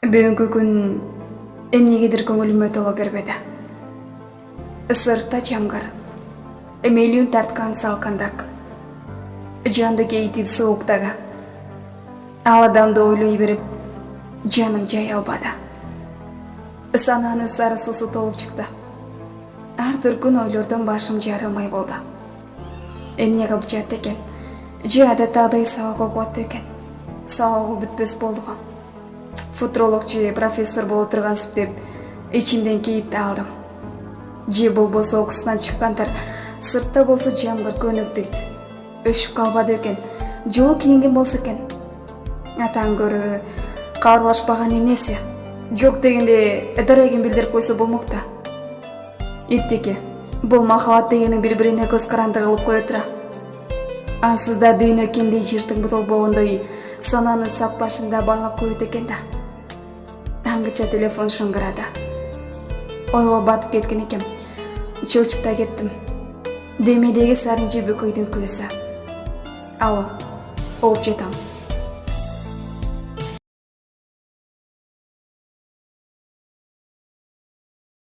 Бүгүнкү күн эмнегедир көңүлүмө толо бербеди. Сыртта жамгыр, мелүүн тарткан салкындак, жанды кейтип сууктага. Ал адамды ойлой берип, жаным жай албады. Сананын сары суусу толуп чыкты. Ар түркүн ойлордон башым жарылмай болду. Эмне кылып жатты экен? Же адаттагыдай сабак окуп атты экен? Сабагы бүтпөс болдуго. Футурологчу профессор боло тургансып деп ичимден кейипти алдым. Же болбосо окуусунан чыккандар сыртта болсо жамгыр көнүктүйт. Өшүп калбады экен, жолу кийинген болсо экен. Атаң көрү кабарлашпаган эмеси. Жок дегенде дарегин билдирип койсо болмок да. Иттики, бул махабат дегенин бири-бирине көз каранды кылып кое тура. Ансыз да дүйнө кимдей жыртың болгондой сананын сап башында байлап коет экен да. Аңгыча телефон шыңгырады. Ойго батып кеткен экем. Чочуп да кеттим. Демедеги сарынчы бөкөйдүн көзү. Алло, ооп жатам.